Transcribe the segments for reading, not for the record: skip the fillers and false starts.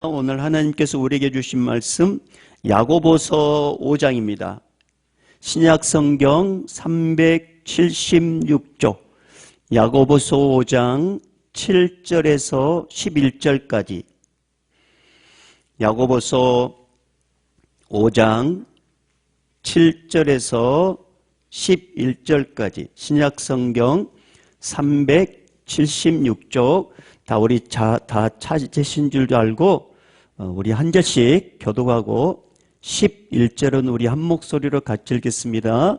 오늘 하나님께서 우리에게 주신 말씀 야고보서 5장입니다. 신약성경 376쪽 야고보서 5장 7절에서 11절까지 야고보서 5장 7절에서 11절까지 신약성경 376쪽 다 우리 다 찾으신 줄도 알고 우리 한 절씩 교독하고 11절은 우리 한 목소리로 같이 읽겠습니다.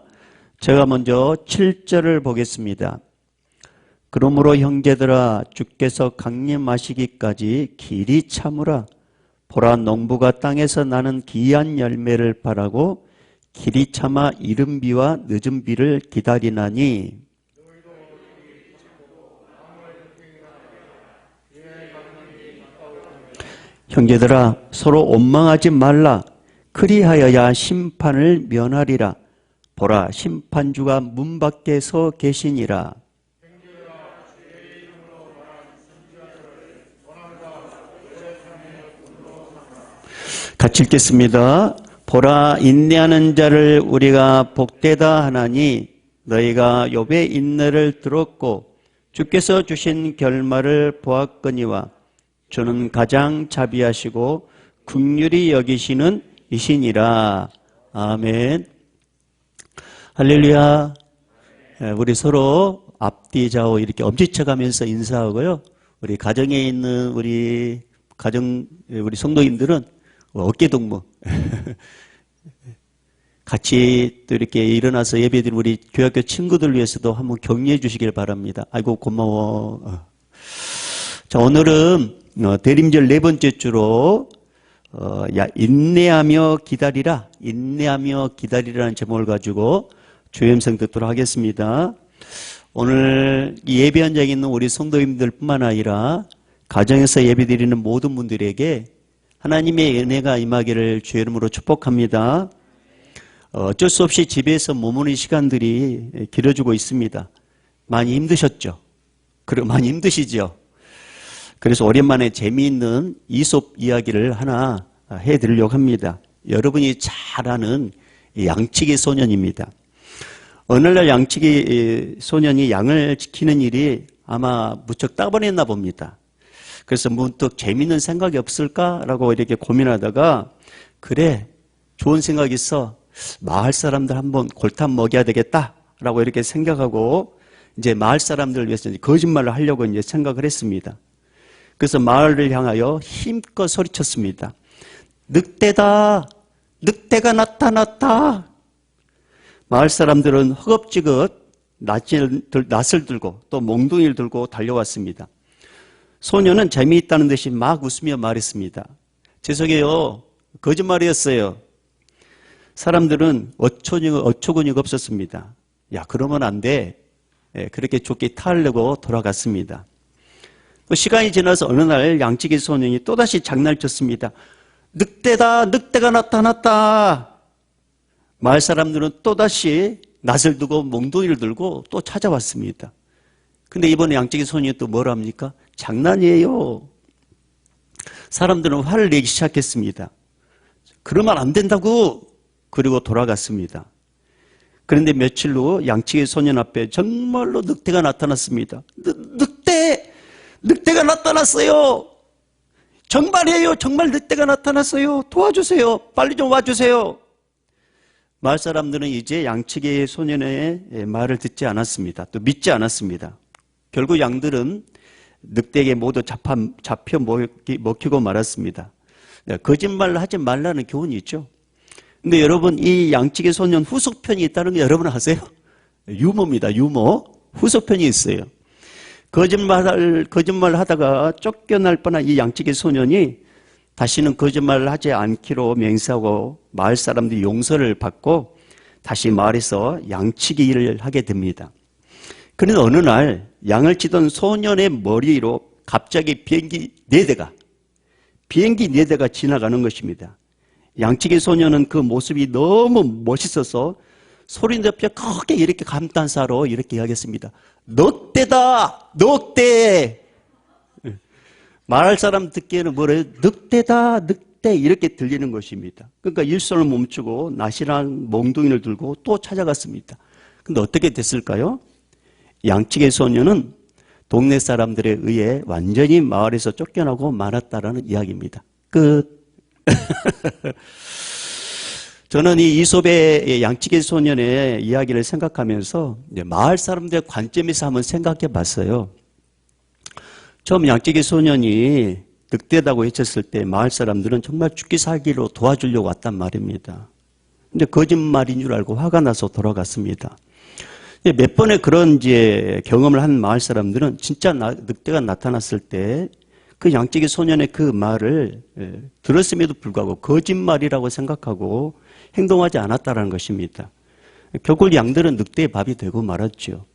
제가 먼저 7절을 보겠습니다. 그러므로 형제들아 주께서 강림하시기까지 길이 참으라. 보라 농부가 땅에서 나는 귀한 열매를 바라고 길이 참아 이른 비와 늦은 비를 기다리나니 형제들아 서로 원망하지 말라. 그리하여야 심판을 면하리라. 보라 심판주가 문 밖에 서 계시니라. 같이 읽겠습니다. 보라 인내하는 자를 우리가 복되다 하나니 너희가 욥의 인내를 들었고 주께서 주신 결말을 보았거니와 주는 가장 자비하시고 긍휼히 여기시는 이시니라. 아멘. 할렐루야. 우리 서로 앞뒤 좌우 이렇게 엄지쳐가면서 인사하고요. 우리 가정에 있는 우리 성도님들은 어깨동무 같이 또 이렇게 일어나서 예배드린 우리 교회학교 친구들 위해서도 한번 격려해 주시길 바랍니다. 아이고 고마워. 자, 오늘은 대림절 네 번째 주로 인내하며 기다리라, 인내하며 기다리라는 제목을 가지고 주임성 듣도록 하겠습니다. 오늘 예배 현장에 있는 우리 성도님들뿐만 아니라 가정에서 예배드리는 모든 분들에게 하나님의 은혜가 임하기를 주의 이름으로 축복합니다. 어쩔 수 없이 집에서 머무는 시간들이 길어지고 있습니다. 많이 힘드셨죠? 그리고 많이 힘드시죠? 그래서 오랜만에 재미있는 이솝 이야기를 하나 해드리려고 합니다. 여러분이 잘 아는 양치기 소년입니다. 어느 날 양치기 소년이 양을 지키는 일이 아마 무척 따분했나 봅니다. 그래서 문득 재미있는 생각이 없을까라고 이렇게 고민하다가 그래 좋은 생각이 있어. 마을 사람들 한번 골탕 먹여야 되겠다라고 이렇게 생각하고 이제 마을 사람들을 위해서 거짓말을 하려고 이제 생각을 했습니다. 그래서 마을을 향하여 힘껏 소리쳤습니다. 늑대다! 늑대가 나타났다! 마을 사람들은 허겁지겁 낫을 들고 또 몽둥이를 들고 달려왔습니다. 소녀는 재미있다는 듯이 막 웃으며 말했습니다. 죄송해요. 거짓말이었어요. 사람들은 어처구니가 없었습니다. 야, 그러면 안 돼. 그렇게 좋게 타려고 돌아갔습니다. 시간이 지나서 어느 날 양치기 소년이 또다시 장난을 쳤습니다. 늑대다! 늑대가 나타났다! 마을 사람들은 또다시 낫을 두고 몽둥이를 들고 또 찾아왔습니다. 근데 이번에 양치기 소년이 또 뭐라 합니까? 장난이에요. 사람들은 화를 내기 시작했습니다. 그러면 안 된다고! 그리고 돌아갔습니다. 그런데 며칠 후 양치기 소년 앞에 정말로 늑대가 나타났습니다. 늑대가 나타났어요. 정말이에요. 정말 늑대가 나타났어요. 도와주세요. 빨리 좀 와주세요. 마을 사람들은 이제 양치기 소년의 말을 듣지 않았습니다. 또 믿지 않았습니다. 결국 양들은 늑대에게 모두 잡혀 먹히고 말았습니다. 거짓말을 하지 말라는 교훈이 있죠. 근데 여러분 이 양치기 소년 후속편이 있다는 거 여러분 아세요? 유머입니다. 유머. 후속편이 있어요. 거짓말 하다가 쫓겨날 뻔한 이 양치기 소년이 다시는 거짓말을 하지 않기로 맹세하고 마을 사람들이 용서를 받고 다시 마을에서 양치기 일을 하게 됩니다. 그런데 어느 날 양을 치던 소년의 머리 위로 갑자기 비행기 4대가 지나가는 것입니다. 양치기 소년은 그 모습이 너무 멋있어서 소리 높여 크게 이렇게 감탄사로 이렇게 이야기했습니다. 늑대다! 늑대! 말할 사람 듣기에는 뭐래요? 늑대다, 늑대 이렇게 들리는 것입니다. 그러니까 일손을 멈추고 낫이랑 몽둥이를 들고 또 찾아갔습니다. 근데 어떻게 됐을까요? 양치기 소년은 동네 사람들에 의해 완전히 마을에서 쫓겨나고 말았다라는 이야기입니다. 끝. 저는 이 이솝의 양치기 소년의 이야기를 생각하면서 마을 사람들의 관점에서 한번 생각해 봤어요. 처음 양치기 소년이 늑대다고 외쳤을 때 마을 사람들은 정말 죽기 살기로 도와주려고 왔단 말입니다. 근데 거짓말인 줄 알고 화가 나서 돌아갔습니다. 몇 번의 그런 이제 경험을 한 마을 사람들은 진짜 늑대가 나타났을 때 그 양치기 소년의 그 말을 들었음에도 불구하고 거짓말이라고 생각하고 행동하지 않았다는 것입니다. 결국 양들은 늑대의 밥이 되고 말았죠.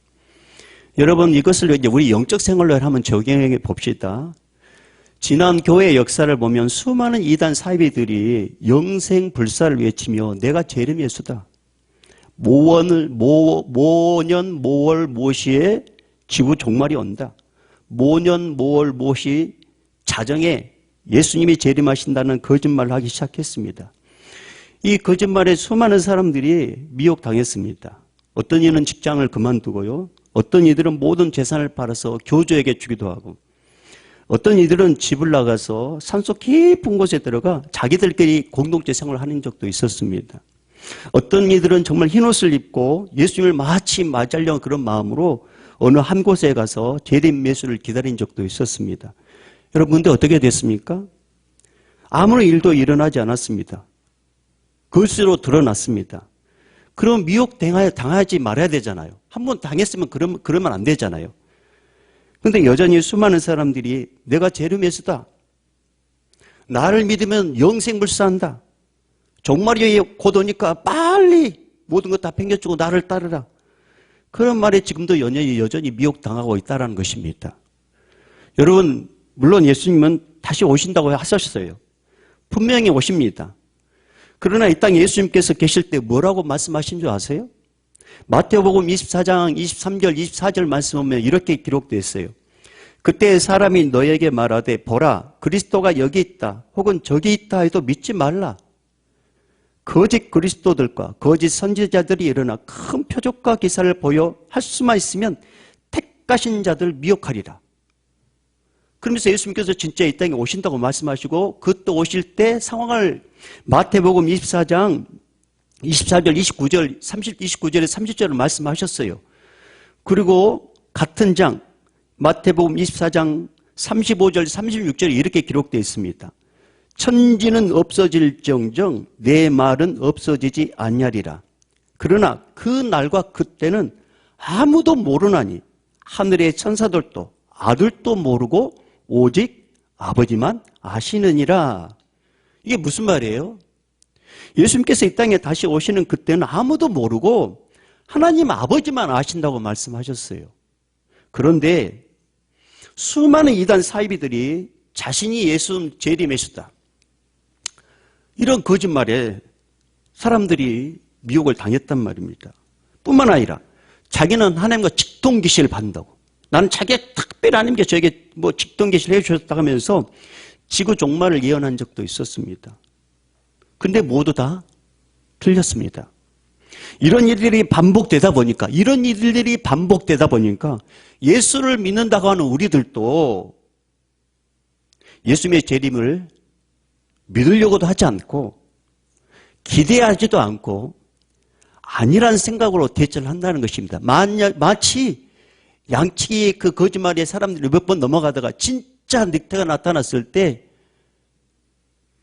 여러분 이것을 이제 우리 영적 생활로 한번 적용해 봅시다. 지난 교회 역사를 보면 수많은 이단 사이비들이 영생 불사를 외치며 내가 재림의 예수다. 모년 모월 모시에 지구 종말이 온다. 모년 모월 모시 자정에 예수님이 재림하신다는 거짓말을 하기 시작했습니다. 이 거짓말에 수많은 사람들이 미혹당했습니다. 어떤 이는 직장을 그만두고요. 어떤 이들은 모든 재산을 팔아서 교주에게 주기도 하고 어떤 이들은 집을 나가서 산속 깊은 곳에 들어가 자기들끼리 공동체 생활을 하는 적도 있었습니다. 어떤 이들은 정말 흰옷을 입고 예수님을 마치 맞이하려는 그런 마음으로 어느 한 곳에 가서 재림 예수를 기다린 적도 있었습니다. 여러분 근데 어떻게 됐습니까? 아무런 일도 일어나지 않았습니다. 그것으로 드러났습니다. 그럼 미혹 당하지 말아야 되잖아요. 한번 당했으면 그러면 안 되잖아요. 그런데 여전히 수많은 사람들이 내가 재림 예수다. 나를 믿으면 영생불사한다. 종말이 곧 오니까 빨리 모든 것 다 팽겨주고 나를 따르라. 그런 말에 지금도 여전히 미혹당하고 있다는 것입니다. 여러분 물론 예수님은 다시 오신다고 하셨어요. 분명히 오십니다. 그러나 이 땅에 예수님께서 계실 때 뭐라고 말씀하신 줄 아세요? 마태복음 24장 23절 24절 말씀 보면 이렇게 기록되어 있어요. 그때 사람이 너에게 말하되 보라 그리스도가 여기 있다 혹은 저기 있다 해도 믿지 말라. 거짓 그리스도들과 거짓 선지자들이 일어나 큰 표적과 기사를 보여 할 수만 있으면 택하신 자들 미혹하리라. 그러면서 예수님께서 진짜 이 땅에 오신다고 말씀하시고 그 또 오실 때 상황을 마태복음 24장 24절 29절 29절에 30절을 말씀하셨어요. 그리고 같은 장 마태복음 24장 35절 36절에 이렇게 기록되어 있습니다. 천지는 없어질정정 내 말은 없어지지 아니하리라. 그러나 그 날과 그때는 아무도 모르나니 하늘의 천사들도 아들도 모르고 오직 아버지만 아시느니라. 이게 무슨 말이에요? 예수님께서 이 땅에 다시 오시는 그때는 아무도 모르고 하나님 아버지만 아신다고 말씀하셨어요. 그런데 수많은 이단 사이비들이 자신이 예수 재림 예수다. 이런 거짓말에 사람들이 미혹을 당했단 말입니다. 뿐만 아니라 자기는 하나님과 직통계시를 받는다고. 나는 자기가 특별히 하나님께 저에게 직통계시를 해주셨다 하면서 지구 종말을 예언한 적도 있었습니다. 근데 모두 다 틀렸습니다. 이런 일들이 반복되다 보니까 예수를 믿는다고 하는 우리들도 예수님의 재림을 믿으려고도 하지 않고 기대하지도 않고 아니란 생각으로 대처를 한다는 것입니다. 마치 양치기 그 거짓말에 사람들이 몇 번 넘어가다가 진짜 늑대가 나타났을 때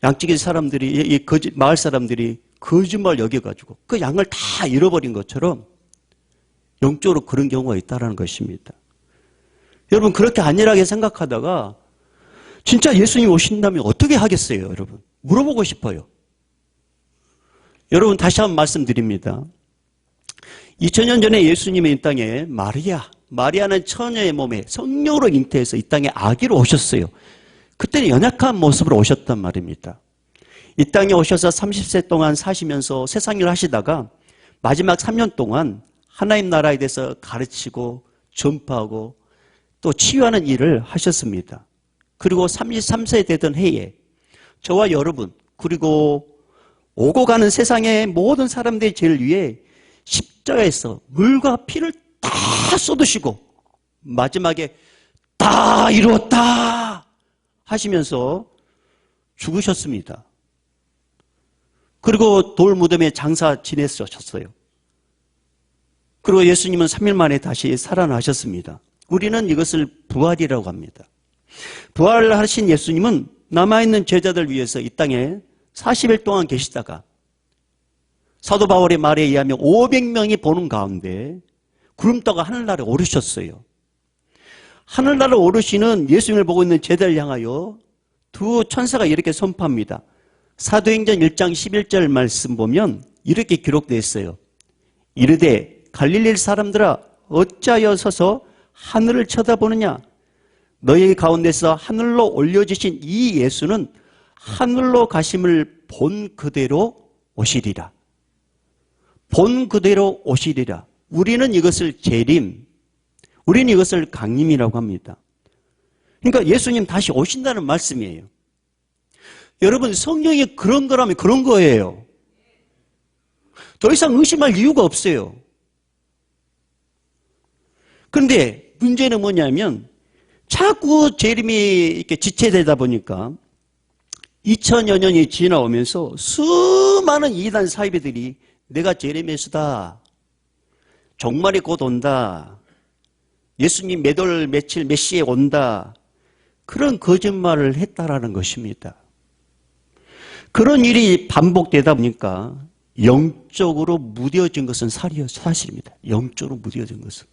양치기 사람들이 마을 사람들이 거짓말 여겨가지고 그 양을 다 잃어버린 것처럼 영적으로 그런 경우가 있다는 것입니다. 여러분 그렇게 안일하게 생각하다가 진짜 예수님이 오신다면 어떻게 하겠어요, 여러분? 물어보고 싶어요. 여러분 다시 한번 말씀드립니다. 2000년 전에 예수님이 이 땅에 마리아는 처녀의 몸에 성령으로 잉태해서 이 땅에 아기로 오셨어요. 그때는 연약한 모습으로 오셨단 말입니다. 이 땅에 오셔서 30세 동안 사시면서 세상일을 하시다가 마지막 3년 동안 하나님 나라에 대해서 가르치고 전파하고 또 치유하는 일을 하셨습니다. 그리고 33세 되던 해에 저와 여러분 그리고 오고 가는 세상의 모든 사람들의 죄를 위해 십자가에서 물과 피를 다 쏟으시고 마지막에 다 이루었다 하시면서 죽으셨습니다. 그리고 돌무덤에 장사 지내셨어요. 그리고 예수님은 3일 만에 다시 살아나셨습니다. 우리는 이것을 부활이라고 합니다. 부활하신 예수님은 남아있는 제자들 위해서 이 땅에 40일 동안 계시다가 사도 바울의 말에 의하면 500명이 보는 가운데 구름다가 하늘나라에 오르셨어요. 하늘나라에 오르시는 예수님을 보고 있는 제자를 향하여 두 천사가 이렇게 선포합니다. 사도행전 1장 11절 말씀 보면 이렇게 기록되어 있어요. 이르되 갈릴리 사람들아 어찌하여 서서 하늘을 쳐다보느냐? 너희 가운데서 하늘로 올려주신 이 예수는 하늘로 가심을 본 그대로 오시리라. 본 그대로 오시리라. 우리는 이것을 재림, 우리는 이것을 강림이라고 합니다. 그러니까 예수님 다시 오신다는 말씀이에요. 여러분 성경이 그런 거라면 그런 거예요. 더 이상 의심할 이유가 없어요. 그런데 문제는 뭐냐면 자꾸 재림이 이렇게 지체되다 보니까 2000여 년이 지나오면서 수많은 이단 사이비들이 내가 재림의 수다, 종말이 곧 온다, 예수님 몇 월 며칠 몇 시에 온다, 그런 거짓말을 했다라는 것입니다. 그런 일이 반복되다 보니까 영적으로 무뎌진 것은 사실입니다. 영적으로 무뎌진 것은.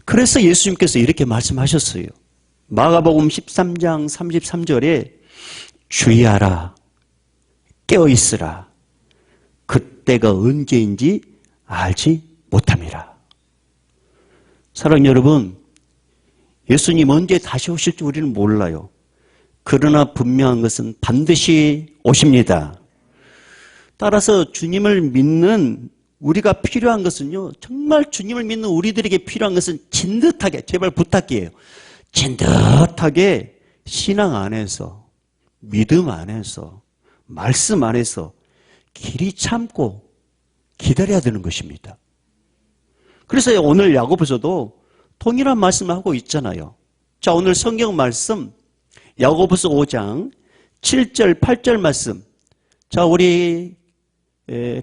그래서 예수님께서 이렇게 말씀하셨어요. 마가복음 13장 33절에 주의하라, 깨어있으라, 그때가 언제인지 알지 못함이라. 사랑하는 여러분, 예수님 언제 다시 오실지 우리는 몰라요. 그러나 분명한 것은 반드시 오십니다. 따라서 주님을 믿는 우리가 필요한 것은요, 정말 주님을 믿는 우리들에게 필요한 것은 진득하게, 제발 부탁이에요. 진득하게 신앙 안에서, 믿음 안에서, 말씀 안에서 길이 참고 기다려야 되는 것입니다. 그래서 오늘 야고보서도 동일한 말씀을 하고 있잖아요. 자, 오늘 성경 말씀 야고보서 5장 7절 8절 말씀. 자, 우리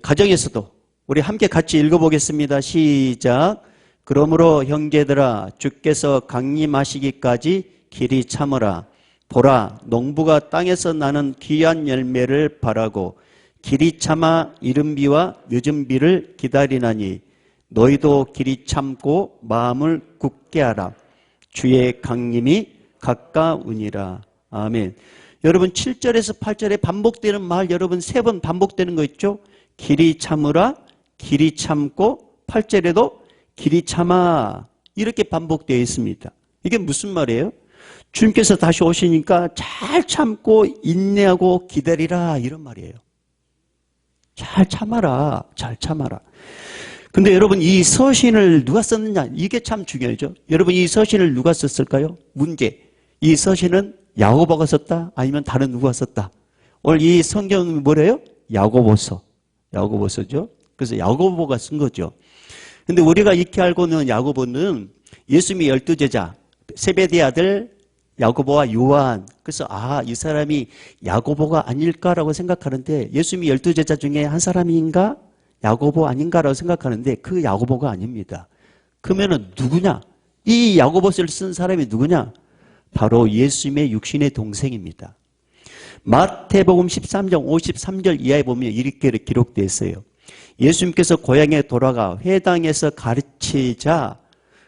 가정에서도 우리 함께 같이 읽어보겠습니다. 시작. 그러므로 형제들아 주께서 강림하시기까지 길이 참으라. 보라, 농부가 땅에서 나는 귀한 열매를 바라고 길이 참아 이른 비와 늦은 비를 기다리나니 너희도 길이 참고 마음을 굳게 하라. 주의 강림이 가까우니라. 아멘. 여러분 7절에서 8절에 반복되는 말 여러분 3번 반복되는 거 있죠? 길이 참으라, 길이 참고 8절에도 길이 참아 이렇게 반복되어 있습니다. 이게 무슨 말이에요? 주님께서 다시 오시니까 잘 참고 인내하고 기다리라 이런 말이에요. 잘 참아라, 잘 참아라. 근데 여러분 이 서신을 누가 썼느냐 이게 참 중요하죠. 여러분 이 서신을 누가 썼을까요? 문제. 이 서신은 야고보가 썼다? 아니면 다른 누가 썼다? 오늘 이 성경은 뭐래요? 야고보서. 야고보서죠. 그래서 야고보가 쓴 거죠. 근데 우리가 익히 알고 있는 야고보는 예수님의 12제자 세베대 아들 야고보와 요한. 그래서 이 사람이 야고보가 아닐까라고 생각하는데 예수님이 12제자 중에 한 사람인가? 야고보 아닌가라고 생각하는데 그 야고보가 아닙니다. 그러면은 누구냐? 이 야고보서를 쓴 사람이 누구냐? 바로 예수님의 육신의 동생입니다. 마태복음 13장 53절 이하에 보면 이렇게 기록되어 있어요. 예수님께서 고향에 돌아가 회당에서 가르치자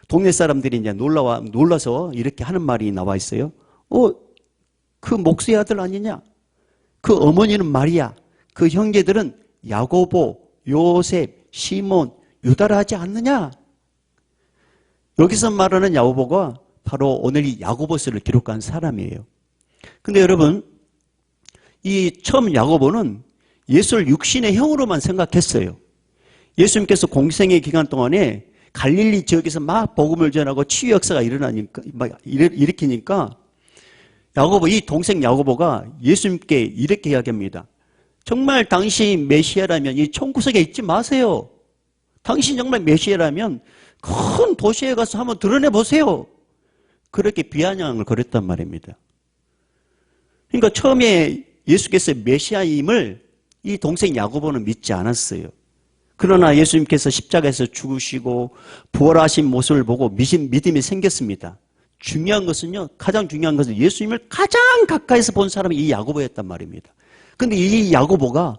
동네 사람들이 이제 놀라서 이렇게 하는 말이 나와 있어요. 그 목수의 아들 아니냐? 그 어머니는 마리아, 그 형제들은 야고보, 요셉, 시몬, 유다라 하지 않느냐? 여기서 말하는 야고보가 바로 오늘 이 야고보서를 기록한 사람이에요. 근데 여러분, 이 처음 야고보는 예수를 육신의 형으로만 생각했어요. 예수님께서 공생의 기간 동안에 갈릴리 지역에서 막 복음을 전하고 치유 역사가 일으키니까 야고보, 이 동생 야고보가 예수님께 이렇게 이야기합니다. 정말 당신이 메시아라면 이 총구석에 있지 마세요. 당신 정말 메시아라면 큰 도시에 가서 한번 드러내 보세요. 그렇게 비아냥을 거렸단 말입니다. 그러니까 처음에 예수께서 메시아임을 이 동생 야고보는 믿지 않았어요. 그러나 예수님께서 십자가에서 죽으시고 부활하신 모습을 보고 믿음이 생겼습니다. 중요한 것은요, 가장 중요한 것은 예수님을 가장 가까이서 본 사람이 이 야고보였단 말입니다. 그런데 이 야고보가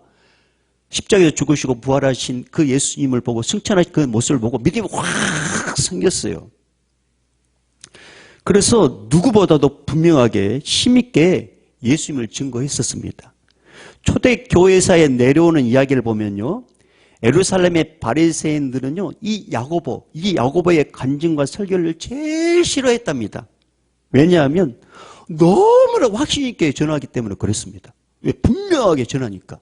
십자가에서 죽으시고 부활하신 그 예수님을 보고 승천하신 그 모습을 보고 믿음이 확 생겼어요. 그래서 누구보다도 분명하게 힘있게 예수님을 증거했었습니다. 초대 교회사에 내려오는 이야기를 보면요, 예루살렘의 바리새인들은요, 이 야고보의 간증과 설교를 제일 싫어했답니다. 왜냐하면 너무나 확신 있게 전하기 때문에 그랬습니다. 왜? 분명하게 전하니까.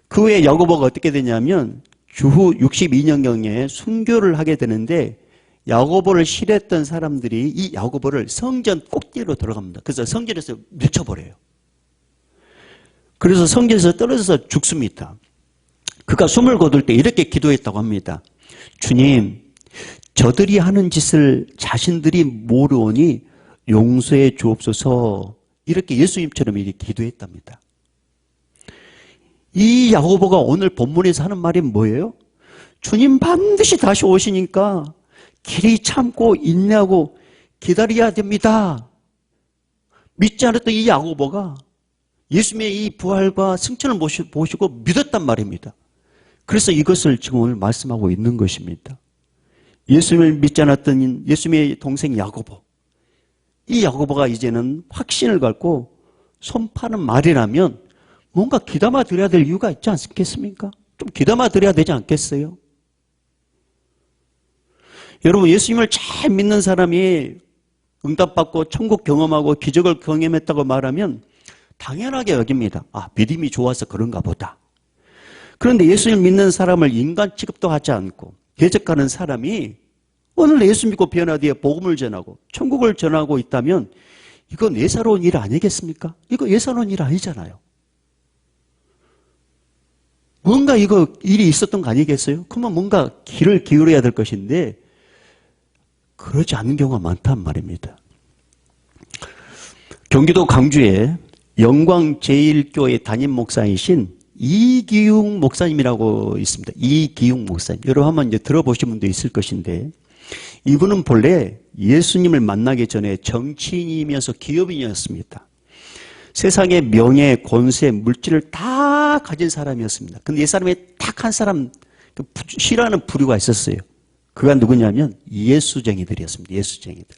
그 후에 야고보가 어떻게 되냐면 주후 62년경에 순교를 하게 되는데, 야고보를 싫어했던 사람들이 이 야고보를 성전 꼭대기로 들어갑니다. 그래서 성전에서 밀쳐버려요. 그래서 성전에서 떨어져서 죽습니다. 그가 숨을 거둘 때 이렇게 기도했다고 합니다. 주님, 저들이 하는 짓을 자신들이 모르오니 용서해 주옵소서. 이렇게 예수님처럼 이렇게 기도했답니다. 이 야고보가 오늘 본문에서 하는 말이 뭐예요? 주님 반드시 다시 오시니까 길이 참고 인내하고 기다려야 됩니다. 믿지 않았던 이 야고보가 예수님의 이 부활과 승천을 보시고 믿었단 말입니다. 그래서 이것을 지금 오늘 말씀하고 있는 것입니다. 예수님을 믿지 않았던 예수님의 동생 야고보, 이 야고보가 이제는 확신을 갖고 손 파는 말이라면 뭔가 귀담아 드려야 될 이유가 있지 않겠습니까? 좀 귀담아 드려야 되지 않겠어요? 여러분, 예수님을 잘 믿는 사람이 응답받고 천국 경험하고 기적을 경험했다고 말하면 당연하게 여깁니다. 아, 믿음이 좋아서 그런가 보다. 그런데 예수님 믿는 사람을 인간 취급도 하지 않고 대적하는 사람이 오늘 예수 믿고 변화되어 복음을 전하고 천국을 전하고 있다면 이건 예사로운 일 아니겠습니까? 이거 예사로운 일 아니잖아요. 뭔가 이거 일이 있었던 거 아니겠어요? 그러면 뭔가 귀를 기울여야 될 것인데 그러지 않는 경우가 많단 말입니다. 경기도 광주에 영광제일교회 담임 목사이신 이기웅 목사님이라고 있습니다. 이기웅 목사님. 여러분 한번 이제 들어보신 분도 있을 것인데, 이분은 본래 예수님을 만나기 전에 정치인이면서 기업인이었습니다. 세상의 명예, 권세, 물질을 다 가진 사람이었습니다. 근데 이 사람이 딱 한 사람 싫어하는 부류가 있었어요. 그가 누구냐면 예수쟁이들이었습니다. 예수쟁이들.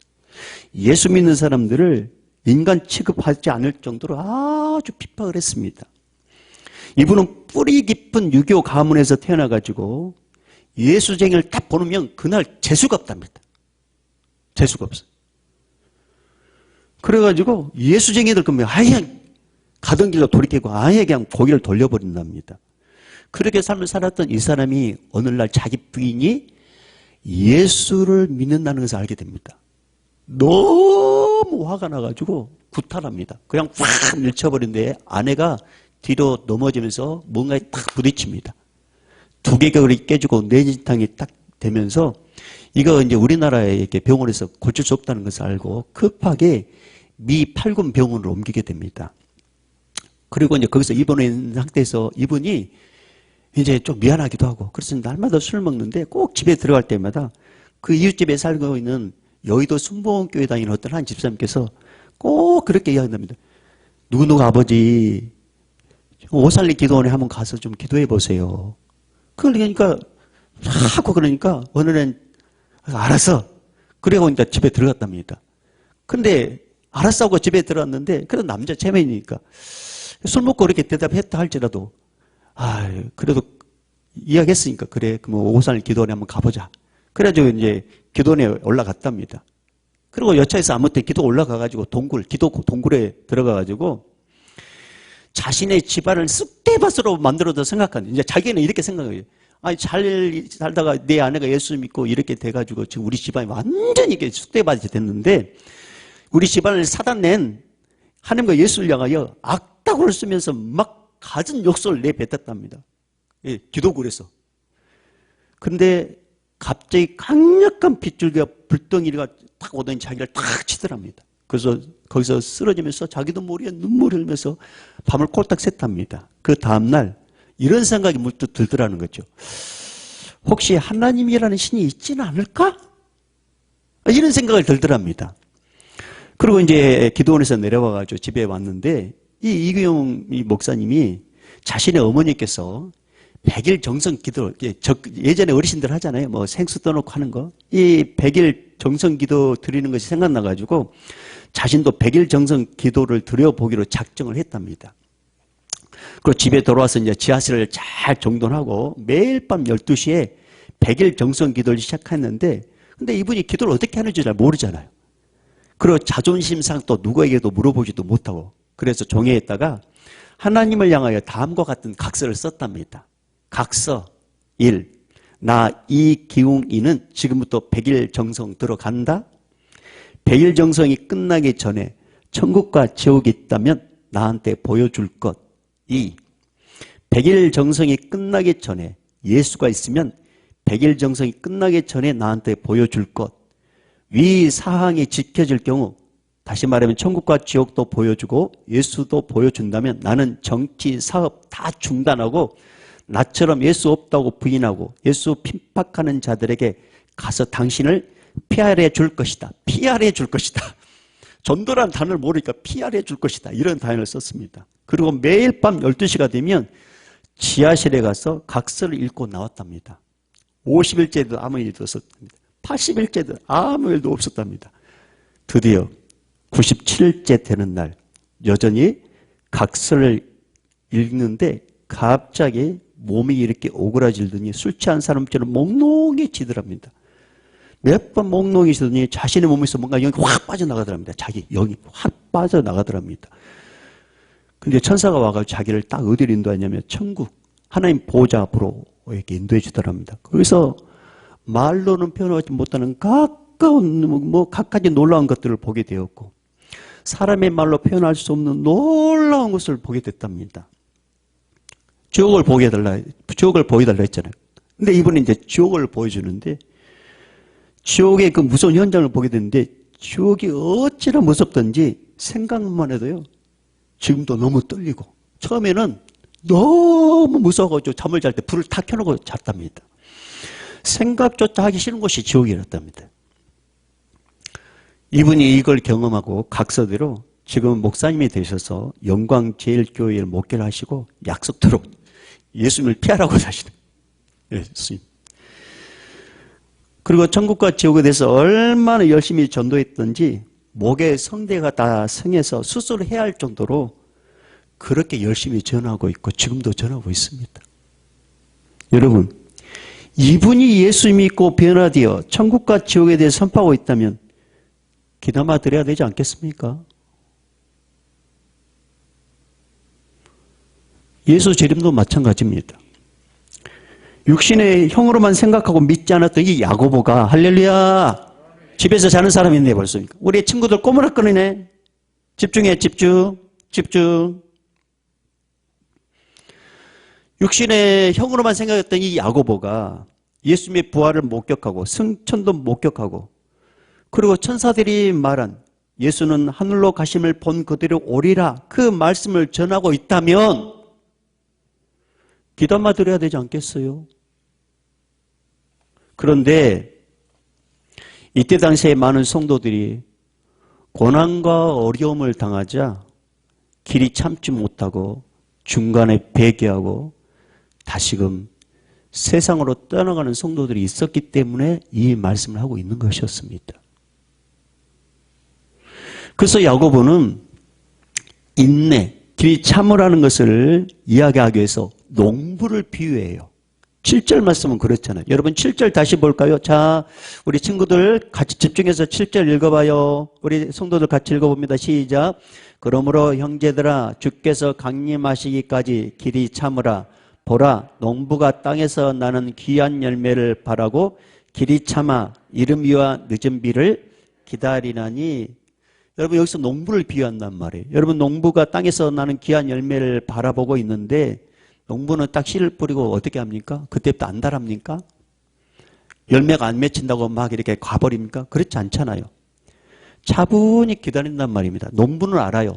예수 믿는 사람들을 인간 취급하지 않을 정도로 아주 핍박을 했습니다. 이분은 뿌리 깊은 유교 가문에서 태어나가지고 예수쟁이를 딱 보면 그날 재수가 없답니다. 재수가 없어요. 그래가지고 예수쟁이들 그러면 아예 가던 길로 돌이키고 아예 그냥 고개를 돌려버린답니다. 그렇게 삶을 살았던 이 사람이 오늘날 자기 부인이 예수를 믿는다는 것을 알게 됩니다. 너무 화가 나가지고 구탈합니다. 그냥 확 밀쳐버린데 아내가 뒤로 넘어지면서 뭔가에 딱 부딪힙니다. 두개골이 깨지고 뇌진탕이 딱 되면서 이거 이제 우리나라에 이렇게 병원에서 고칠 수 없다는 것을 알고 급하게 미 8군 병원으로 옮기게 됩니다. 그리고 이제 거기서 입원해 있는 상태에서 이분이 이제 좀 미안하기도 하고, 그래서 날마다 술 먹는데 꼭 집에 들어갈 때마다 그 이웃집에 살고 있는 여의도 순복음교회 다니는 어떤 한 집사님께서 꼭 그렇게 이야기합니다. 누구누구 아버지 오살리 기도원에 한번 가서 좀 기도해 보세요. 그러니까 자꾸 그러니까 어느 날은 알았어. 그리고 이제 집에 들어갔답니다. 근데 알았어 하고 집에 들어갔는데 그래도 남자 체면이니까 술 먹고 그렇게 대답했다 할지라도 그래도 이야기했으니까 그래 그럼 오산리 기도원에 한번 가보자. 그래가지고 이제 기도원에 올라갔답니다. 그리고 여차에서 아무 때 기도 올라가가지고 기도 동굴에 들어가가지고 자신의 집안을 쑥대밭으로 만들어도 생각하는, 이제 자기는 이렇게 생각해요. 잘 살다가 내 아내가 예수 믿고 이렇게 돼가지고 지금 우리 집안이 완전히 이게 쑥대밭이 됐는데 우리 집안을 사단낸 하나님과 예수를 향하여 악다구를 쓰면서 막 갖은 욕설을 내뱉었답니다. 예, 기도굴에서. 근데 갑자기 강력한 빗줄기가 불덩이가 탁 오더니 자기를 탁 치더랍니다. 그래서 거기서 쓰러지면서 자기도 모르게 눈물 흘리면서 밤을 꼴딱 샜답니다. 그 다음날 이런 생각이 문득 들더라는 거죠. 혹시 하나님이라는 신이 있지는 않을까? 이런 생각을 들더랍니다. 그리고 이제 기도원에서 내려와가지고 집에 왔는데 이규영 목사님이 자신의 어머니께서 100일 정성 기도, 예전에 어르신들 하잖아요. 뭐 생수 떠놓고 하는 거. 이 100일 정성 기도 드리는 것이 생각나가지고 자신도 100일 정성 기도를 드려보기로 작정을 했답니다. 그리고 집에 돌아와서 이제 지하실을 잘 정돈하고 매일 밤 12시에 100일 정성 기도를 시작했는데 근데 이분이 기도를 어떻게 하는지 잘 모르잖아요. 그리고 자존심상 또 누구에게도 물어보지도 못하고 그래서 종이에다가 하나님을 향하여 다음과 같은 각서를 썼답니다. 각서 1. 나 이기웅이는 지금부터 100일 정성 들어간다. 100일 정성이 끝나기 전에 천국과 지옥이 있다면 나한테 보여줄 것. 2. 100일 정성이 끝나기 전에 예수가 있으면 100일 정성이 끝나기 전에 나한테 보여줄 것. 위 사항이 지켜질 경우 다시 말하면 천국과 지옥도 보여주고 예수도 보여준다면 나는 정치, 사업 다 중단하고 나처럼 예수 없다고 부인하고 예수 핍박하는 자들에게 가서 당신을 피할해 줄 것이다. 피할해 줄 것이다. 전도란 단어를 모르니까 피할해 줄 것이다. 이런 단어를 썼습니다. 그리고 매일 밤 12시가 되면 지하실에 가서 각서를 읽고 나왔답니다. 50일째도 아무 일도 없었답니다. 80일째도 아무 일도 없었답니다. 드디어 97일째 되는 날 여전히 각서를 읽는데 갑자기 몸이 이렇게 오그라질더니 술 취한 사람처럼 몽롱해지더랍니다. 몇 번 몽롱해지더니 자신의 몸에서 뭔가 영이 확 빠져나가더랍니다. 자기 영이 확 빠져나가더랍니다. 근데 천사가 와가지고 자기를 딱 어디로 인도하냐면 천국 하나님 보호자 앞으로 이렇게 인도해 주더랍니다. 거기서 말로는 표현하지 못하는 가까운 갖가지 놀라운 것들을 보게 되었고 사람의 말로 표현할 수 없는 놀라운 것을 보게 됐답니다. 지옥을 보여달라 했잖아요. 근데 이분은 이제 지옥을 보여주는데 지옥의 그 무서운 현장을 보게 됐는데 지옥이 어찌나 무섭던지 생각만 해도요. 지금도 너무 떨리고 처음에는 너무 무서워가지고 잠을 잘 때 불을 탁 켜놓고 잤답니다. 생각조차 하기 싫은 곳이 지옥이었답니다. 이분이 이걸 경험하고 각서대로 지금 목사님이 되셔서 영광제일교회를 목회를 하시고 약속대로 예수님을 피하라고 사시는 예수님. 그리고 천국과 지옥에 대해서 얼마나 열심히 전도했던지 목에 성대가 다 성해서 수술을 해야 할 정도로 그렇게 열심히 전하고 있고 지금도 전하고 있습니다. 여러분, 이분이 예수 믿고 변화되어 천국과 지옥에 대해 선포하고 있다면 귀담아 드려야 되지 않겠습니까? 예수 재림도 마찬가지입니다. 육신의 형으로만 생각하고 믿지 않았던 이 야고보가 할렐루야 집에서 자는 사람이 있네 벌써. 우리 친구들 꼬무락거리네. 집중해 집중. 육신의 형으로만 생각했던 이 야고보가 예수님의 부활을 목격하고 승천도 목격하고 그리고 천사들이 말한 예수는 하늘로 가심을 본 그대로 오리라 그 말씀을 전하고 있다면 귀담아 들어야 되지 않겠어요? 그런데 이때 당시에 많은 성도들이 고난과 어려움을 당하자 길이 참지 못하고 중간에 배교하고 다시금 세상으로 떠나가는 성도들이 있었기 때문에 이 말씀을 하고 있는 것이었습니다. 그래서 야고보는 인내, 길이 참으라는 것을 이야기하기 위해서 농부를 비유해요. 7절 말씀은 그렇잖아요. 여러분 7절 다시 볼까요? 자, 우리 친구들 같이 집중해서 7절 읽어봐요. 우리 성도들 같이 읽어봅니다. 시작. 그러므로 형제들아 주께서 강림하시기까지 길이 참으라. 보라 농부가 땅에서 나는 귀한 열매를 바라고 길이 참아 이른 비와 늦은 비를 기다리나니. 여러분 여기서 농부를 비유한단 말이에요. 여러분 농부가 땅에서 나는 귀한 열매를 바라보고 있는데 농부는 딱 씨를 뿌리고 어떻게 합니까? 그때부터 안달합니까? 열매가 안 맺힌다고 막 이렇게 가버립니까? 그렇지 않잖아요. 차분히 기다린단 말입니다. 농부는 알아요.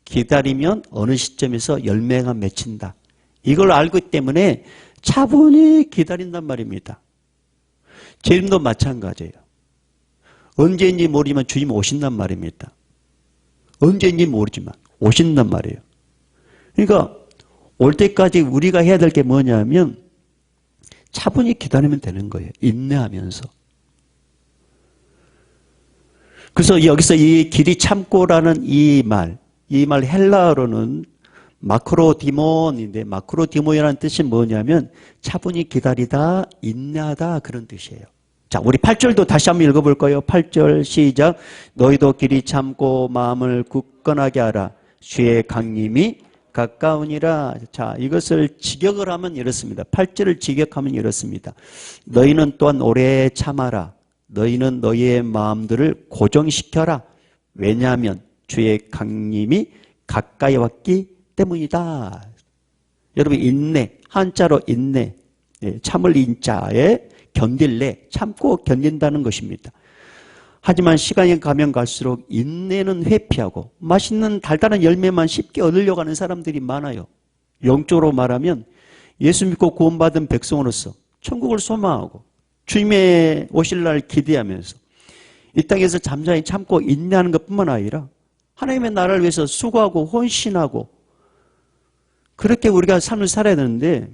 기다리면 어느 시점에서 열매가 맺힌다. 이걸 알기 때문에 차분히 기다린단 말입니다. 주님도 마찬가지예요. 언제인지 모르지만 주님 오신단 말입니다. 언제인지 모르지만 오신단 말이에요. 그러니까 올 때까지 우리가 해야 될 게 뭐냐면 차분히 기다리면 되는 거예요. 인내하면서. 그래서 여기서 이 길이 참고라는 이 말 헬라어로는 마크로디몬인데 마크로디몬이라는 뜻이 뭐냐면 차분히 기다리다, 인내하다 그런 뜻이에요. 자, 우리 8절도 다시 한번 읽어볼까요? 8절 시작. 너희도 길이 참고 마음을 굳건하게 하라. 주의 강림이 가까우니라. 자, 이것을 직역을 하면 이렇습니다. 8절을 직역하면 이렇습니다. 너희는 또한 오래 참아라. 너희는 너희의 마음들을 고정시켜라. 왜냐하면 주의 강림이 가까이 왔기 때문이다. 여러분 인내, 한자로 인내, 참을 인자에 견딜래, 참고 견딘다는 것입니다. 하지만 시간이 가면 갈수록 인내는 회피하고 맛있는 달달한 열매만 쉽게 얻으려고 하는 사람들이 많아요. 영적으로 말하면 예수 믿고 구원받은 백성으로서 천국을 소망하고 주님의 오실 날 기대하면서 이 땅에서 잠잠히 참고 인내하는 것뿐만 아니라 하나님의 나라를 위해서 수고하고 헌신하고 그렇게 우리가 삶을 살아야 되는데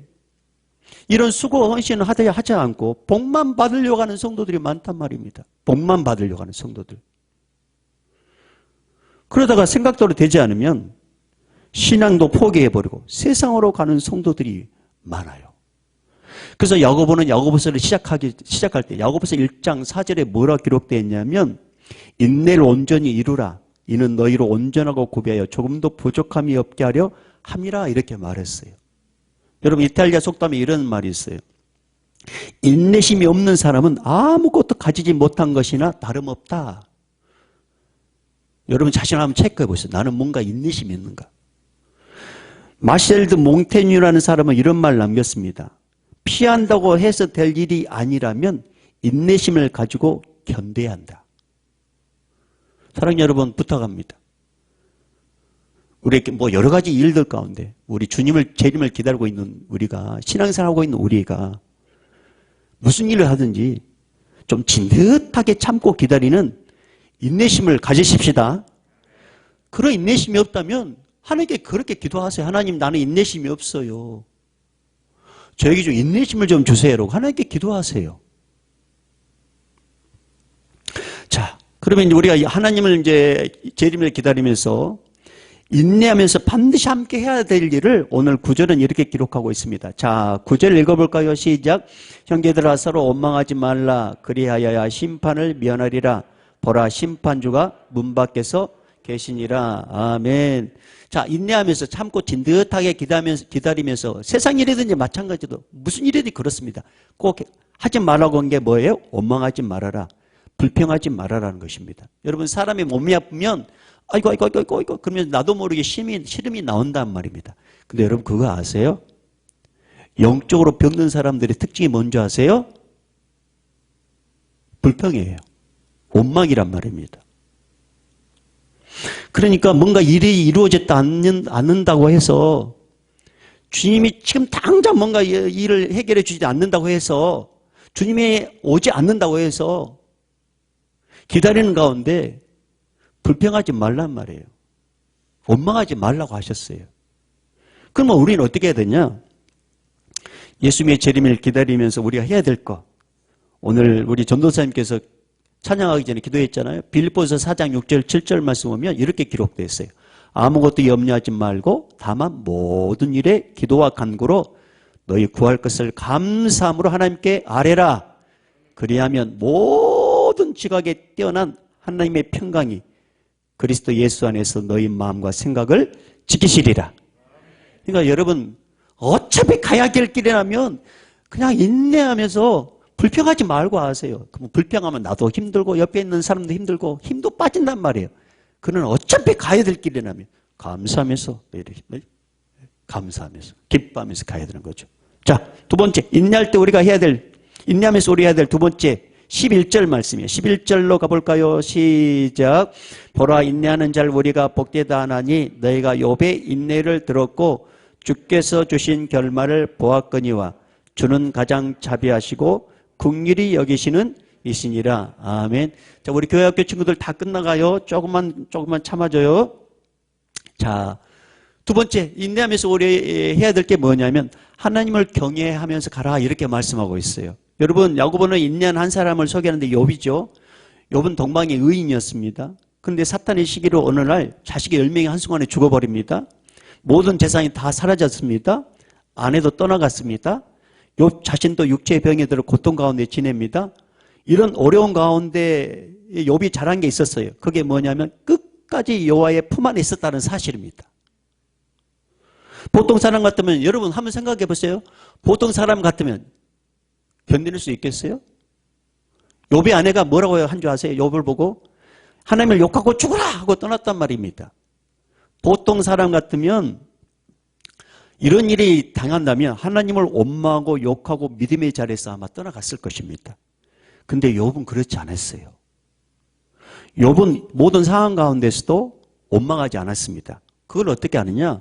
이런 수고 헌신을 하지 않고 복만 받으려고 하는 성도들이 많단 말입니다. 복만 받으려고 하는 성도들. 그러다가 생각대로 되지 않으면 신앙도 포기해버리고 세상으로 가는 성도들이 많아요. 그래서 야고보는 야고보서를 시작할 때 야고보서 1장 4절에 뭐라 기록되어 있냐면 인내를 온전히 이루라. 이는 너희로 온전하고 구비하여 조금도 부족함이 없게 하려 함이라 이렇게 말했어요. 여러분 이탈리아 속담에 이런 말이 있어요. 인내심이 없는 사람은 아무것도 가지지 못한 것이나 다름없다. 여러분 자신을 한번 체크해 보세요. 나는 뭔가 인내심이 있는가? 마셸 드 몽테뉴라는 사람은 이런 말 남겼습니다. 피한다고 해서 될 일이 아니라면 인내심을 가지고 견뎌야 한다. 사랑하는 여러분 부탁합니다. 우리 뭐 여러 가지 일들 가운데 우리 재림을 기다리고 있는 우리가 신앙생활하고 있는 우리가 무슨 일을 하든지 좀 진득하게 참고 기다리는 인내심을 가지십시다. 그런 인내심이 없다면 하나님께 그렇게 기도하세요. 하나님 나는 인내심이 없어요. 저에게 좀 인내심을 좀 주세요라고 하나님께 기도하세요. 자, 그러면 이제 우리가 하나님을 이제 재림을 기다리면서 인내하면서 반드시 함께 해야 될 일을 오늘 9절은 이렇게 기록하고 있습니다. 자, 9절 읽어볼까요? 시작. 형제들아 서로 원망하지 말라. 그리하여야 심판을 면하리라. 보라 심판주가 문 밖에서 계시니라. 아멘. 자, 인내하면서 참고 진득하게 기다리면서 세상 일이든지 마찬가지로 무슨 일이든지 그렇습니다. 꼭 하지 말라고 한 게 뭐예요? 원망하지 말아라. 불평하지 말아라는 것입니다. 여러분 사람이 몸이 아프면 아이고 그러면 나도 모르게 시름이 나온단 말입니다. 근데 여러분 그거 아세요? 영적으로 병든 사람들의 특징이 뭔지 아세요? 불평이에요. 원망이란 말입니다. 그러니까 뭔가 일이 이루어졌다 않는다고 해서 주님이 지금 당장 뭔가 일을 해결해 주지 않는다고 해서 주님이 오지 않는다고 해서 기다리는 가운데 불평하지 말란 말이에요. 원망하지 말라고 하셨어요. 그러면 우리는 어떻게 해야 되냐? 예수님의 재림을 기다리면서 우리가 해야 될 거. 오늘 우리 전도사님께서 찬양하기 전에 기도했잖아요. 빌립보서 4장 6절 7절 말씀 보면 이렇게 기록되어 있어요. 아무것도 염려하지 말고 다만 모든 일에 기도와 간구로 너희 구할 것을 감사함으로 하나님께 아뢰라. 그리하면 모든 지각에 뛰어난 하나님의 평강이 그리스도 예수 안에서 너희 마음과 생각을 지키시리라. 그러니까 여러분 어차피 가야 될 길이라면 그냥 인내하면서 불평하지 말고 하세요. 그럼 불평하면 나도 힘들고 옆에 있는 사람도 힘들고 힘도 빠진단 말이에요. 그는 어차피 가야 될 길이라면 감사하면서 이렇게 감사하면서 기뻐하면서 가야 되는 거죠. 자, 두 번째, 인내할 때 우리가 해야 될, 인내하면서 우리 해야 될 두 번째 11절 말씀이에요. 11절로 가볼까요? 시작. 보라, 인내하는 자를 우리가 복되다 하나니 너희가 욥의 인내를 들었고 주께서 주신 결말을 보았거니와 주는 가장 자비하시고 긍휼히 여기시는 이시니라. 아멘. 자, 우리 교회학교 친구들 다 끝나가요. 조금만 참아줘요. 자, 두 번째, 인내하면서 우리 해야 될 게 뭐냐면 하나님을 경외하면서 가라, 이렇게 말씀하고 있어요. 여러분, 야고보는 인내한 한 사람을 소개하는데 욥이죠. 욥은 동방의 의인이었습니다. 그런데 사탄의 시기로 어느 날 자식의 10명이 한순간에 죽어버립니다. 모든 재산이 다 사라졌습니다. 아내도 떠나갔습니다. 욥 자신도 육체의 병에 들어 고통 가운데 지냅니다. 이런 어려운 가운데 욥이 잘한 게 있었어요. 그게 뭐냐면 끝까지 여호와의 품 안에 있었다는 사실입니다. 보통 사람 같으면, 여러분 한번 생각해 보세요. 보통 사람 같으면 견딜 수 있겠어요? 욥의 아내가 뭐라고 한 줄 아세요? 욥을 보고 하나님을 욕하고 죽어라 하고 떠났단 말입니다. 보통 사람 같으면 이런 일이 당한다면 하나님을 원망하고 욕하고 믿음의 자리에서 아마 떠나갔을 것입니다. 근데 욥은 그렇지 않았어요. 욥은 모든 상황 가운데서도 원망하지 않았습니다. 그걸 어떻게 아느냐?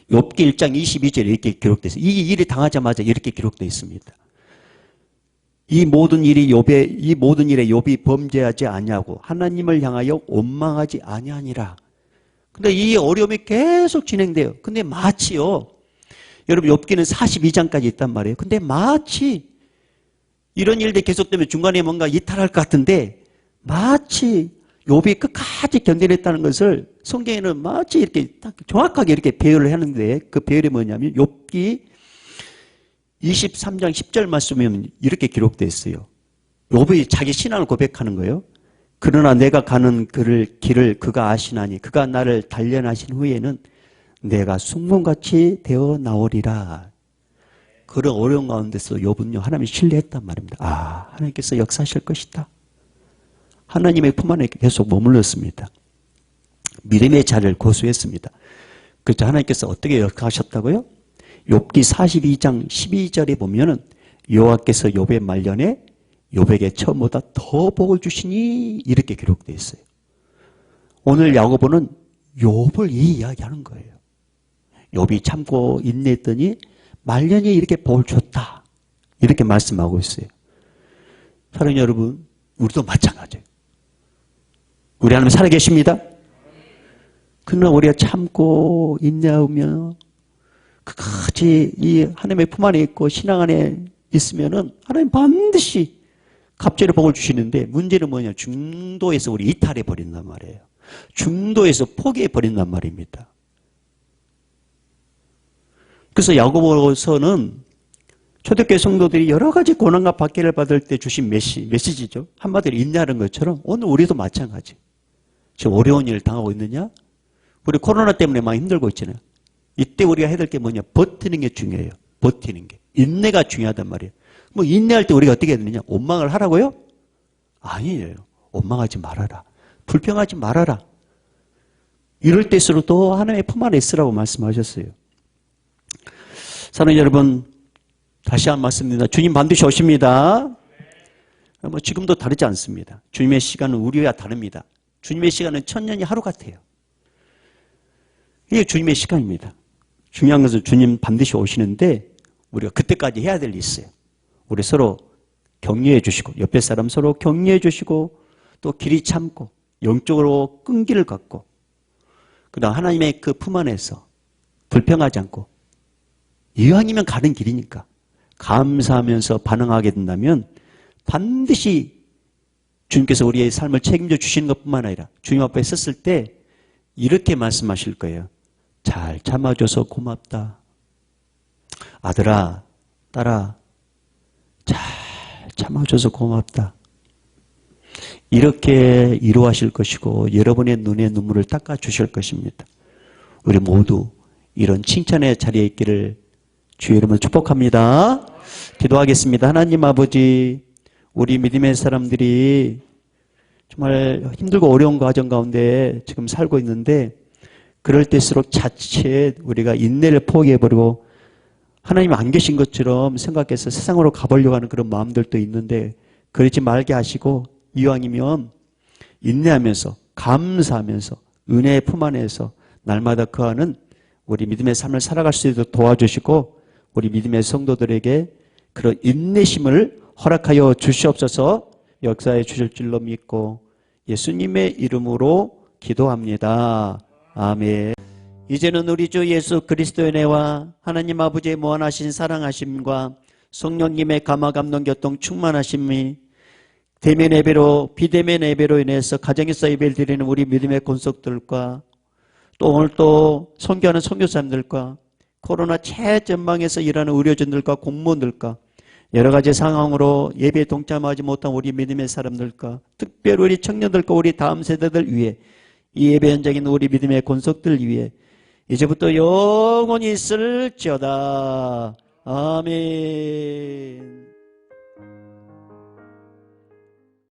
욥기 1장 22절에 이렇게 기록되어 있어요. 이 일이 당하자마자 이렇게 기록되어 있습니다. 이 모든 일에 욥이 범죄하지 아니하고 하나님을 향하여 원망하지 아니하니라. 근데 이 어려움이 계속 진행돼요. 근데 마치요. 여러분, 욥기는 42장까지 있단 말이에요. 근데 마치 이런 일들이 계속되면 중간에 뭔가 이탈할 것 같은데 마치 욥이 끝까지 견뎌냈다는 것을 성경에는 마치 이렇게 딱 정확하게 이렇게 배열을 하는데, 그 배열이 뭐냐면 욥기 23장 10절 말씀이면 이렇게 기록되어 있어요. 욥이 자기 신앙을 고백하는 거예요. 그러나 내가 가는 길을 그가 아시나니 그가 나를 단련하신 후에는 내가 숭문같이 되어 나오리라. 그런 어려운 가운데서 욥은요, 하나님을 신뢰했단 말입니다. 아, 하나님께서 역사하실 것이다. 하나님의 품 안에 계속 머물렀습니다. 믿음의 자리를 고수했습니다. 그래서 하나님께서 어떻게 역사하셨다고요? 욥기 42장 12절에 보면은 여호와께서 욥의 말년에 욥에게 처음보다 더 복을 주시니 이렇게 기록되어 있어요. 오늘 야고보는 욥을 이 이야기하는 거예요. 욥이 참고 인내했더니 말년에 이렇게 복을 줬다, 이렇게 말씀하고 있어요. 사랑하는 여러분, 우리도 마찬가지예요. 우리 하나님 살아계십니다. 그러나 우리가 참고 인내하며 끝까지 이 하나님의 품 안에 있고 신앙 안에 있으면은 하나님 반드시 갑절의 복을 주시는데, 문제는 뭐냐? 중도에서 우리 이탈해 버린단 말이에요. 중도에서 포기해 버린단 말입니다. 그래서 야고보서는 초대교회 성도들이 여러 가지 고난과 박해를 받을 때 주신 메시지죠. 한마디로 인내하는 것처럼 오늘 우리도 마찬가지. 지금 어려운 일을 당하고 있느냐? 우리 코로나 때문에 많이 힘들고 있잖아요. 이때 우리가 해야 될 게 뭐냐? 버티는 게 중요해요. 버티는 게. 인내가 중요하단 말이에요. 뭐 인내할 때 우리가 어떻게 해야 되느냐? 원망을 하라고요? 아니에요. 원망하지 말아라. 불평하지 말아라. 이럴 때일수록 또 하나님의 품 안에 있으라고 말씀하셨어요. 사랑하는 여러분, 다시 한 말씀입니다. 주님 반드시 오십니다. 뭐 지금도 다르지 않습니다. 주님의 시간은 우리와 다릅니다. 주님의 시간은 천년이 하루 같아요. 이게 주님의 시간입니다. 중요한 것은 주님 반드시 오시는데 우리가 그때까지 해야 될 일이 있어요. 우리 서로 격려해 주시고, 옆에 사람 서로 격려해 주시고, 또 길이 참고 영적으로 끈기를 갖고, 그다음 하나님의 그 품 안에서 불평하지 않고, 이왕이면 가는 길이니까 감사하면서 반응하게 된다면 반드시 주님께서 우리의 삶을 책임져 주시는 것뿐만 아니라 주님 앞에 섰을 때 이렇게 말씀하실 거예요. 잘 참아줘서 고맙다. 아들아, 딸아, 잘 참아줘서 고맙다. 이렇게 위로하실 것이고 여러분의 눈의 눈물을 닦아주실 것입니다. 우리 모두 이런 칭찬의 자리에 있기를 주의 이름으로 축복합니다. 기도하겠습니다. 하나님 아버지, 우리 믿음의 사람들이 정말 힘들고 어려운 과정 가운데 지금 살고 있는데 그럴 때일수록 자칫 우리가 인내를 포기해버리고 하나님 안 계신 것처럼 생각해서 세상으로 가보려고 하는 그런 마음들도 있는데 그러지 말게 하시고 이왕이면 인내하면서 감사하면서 은혜의 품 안에서 날마다 거하는 우리 믿음의 삶을 살아갈 수 있도록 도와주시고 우리 믿음의 성도들에게 그런 인내심을 허락하여 주시옵소서. 역사해 주실 줄로 믿고 예수님의 이름으로 기도합니다. 아멘. 이제는 우리 주 예수 그리스도의 은혜와 하나님 아버지의 무한하신 사랑하심과 성령님의 감화 감동 교통 충만하심이 대면 예배로 비대면 예배로 인해서 가정에서 예배를 드리는 우리 믿음의 권속들과 또 오늘 또 선교하는 선교사님들과 코로나 최전방에서 일하는 의료진들과 공무원들과 여러 가지 상황으로 예배에 동참하지 못한 우리 믿음의 사람들과 특별히 우리 청년들과 우리 다음 세대들 위해 이 예배 현장에 있는 우리 믿음의 권속들 위해 이제부터 영원히 있을지어다. 아멘.